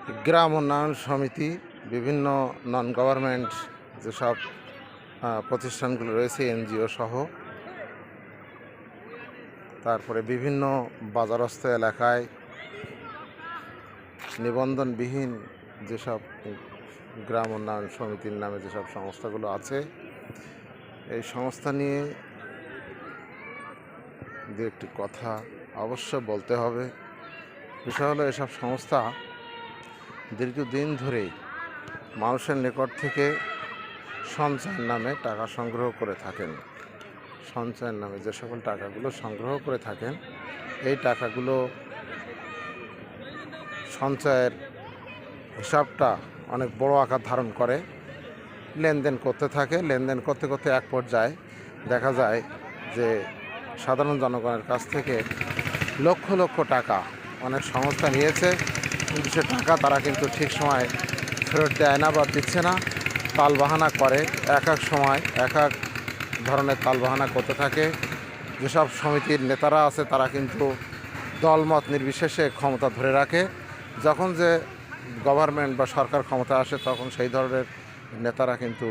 গ্রাম উন্নয়ন সমিতি, বিভিন্ন নন গভর্নমেন্ট যেসব প্রতিষ্ঠানগুলো রয়েছে, এনজিও সহ, তারপরে বিভিন্ন বাজারস্থ এলাকায় নিবন্ধনবিহীন যেসব গ্রাম উন্নয়ন সমিতির নামে যেসব সংস্থাগুলো আছে, এই সংস্থা নিয়ে দু একটি কথা অবশ্য বলতে হবে। বিষয় হলো, এসব সংস্থা দীর্ঘদিন ধরেই মানুষের নিকট থেকে সঞ্চয়ের নামে টাকা সংগ্রহ করে থাকেন। সঞ্চয়ের নামে যে সকল টাকাগুলো সংগ্রহ করে থাকেন, এই টাকাগুলো সঞ্চয়ের হিসাবটা অনেক বড় আকার ধারণ করে, লেনদেন করতে থাকে। লেনদেন করতে করতে এক পর্যায়ে দেখা যায় যে সাধারণ জনগণের কাছ থেকে লক্ষ লক্ষ টাকা অনেক সংস্থা নিয়েছে, কিন্তু সে টাকা তারা কিন্তু ঠিক সময় ফেরত দেয় না বা দিচ্ছে না, তালবাহানা করে। এক এক সময় এক এক ধরনের তালবাহানা করতে থাকে। যেসব সমিতির নেতারা আছে তারা কিন্তু দলমত নির্বিশেষে ক্ষমতা ধরে রাখে। যখন যে গভর্নমেন্ট বা সরকার ক্ষমতা আসে, তখন সেই ধরনের নেতারা কিন্তু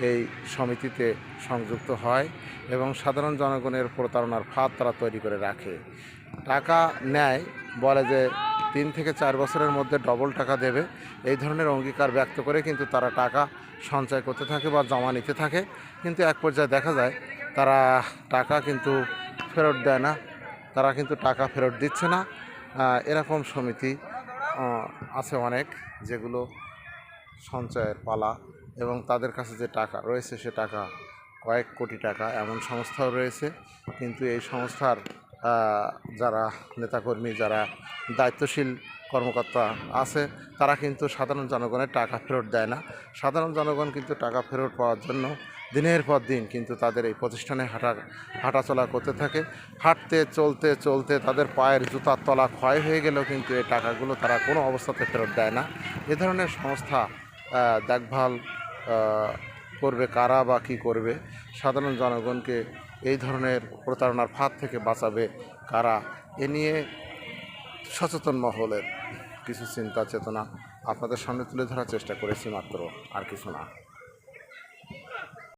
এই সমিতিতে সংযুক্ত হয় এবং সাধারণ জনগণের প্রতারণার ফাঁদ তারা তৈরি করে রাখে। টাকা নেয়, বলে যে 3 থেকে 4 বছরের মধ্যে ডবল টাকা দেবে, এই ধরনের অঙ্গীকার ব্যক্ত করে কিন্তু তারা টাকা সঞ্চয় করতে থাকে বা জমা নিতে থাকে। কিন্তু এক পর্যায়ে দেখা যায় তারা টাকা কিন্তু ফেরত দেয় না, তারা কিন্তু টাকা ফেরত দিচ্ছে না। এরকম সমিতি আছে অনেক, যেগুলো সঞ্চয়ের পালা, এবং তাদের কাছে যে টাকা রয়েছে সে টাকা কয়েক কোটি টাকা, এমন সংস্থাও রয়েছে। কিন্তু এই সংস্থার যারা নেতাকর্মী, যারা দায়িত্বশীল কর্মকর্তা আছে, তারা কিন্তু সাধারণ জনগণের টাকা ফেরত দেয় না। সাধারণ জনগণ কিন্তু টাকা ফেরত পাওয়ার জন্য দিনের পর দিন কিন্তু তাদের এই প্রতিষ্ঠানে হাঁটাচলা করতে থাকে। হাঁটতে চলতে চলতে তাদের পায়ের জুতার তলা ক্ষয় হয়ে গেলেও কিন্তু এই টাকাগুলো তারা কোনো অবস্থাতে ফেরত দেয় না। এ ধরনের সংস্থা দেখভাল করবে কারা বা কী করবে? সাধারণ জনগণকে এই ধরনের প্রতারণার ফাঁদ থেকে বাঁচাবে কারা? এ নিয়ে সচেতন মহলের কিছু চিন্তা চেতনা আপনাদের সামনে তুলে ধরার চেষ্টা করেছি মাত্র, আর কিছু না।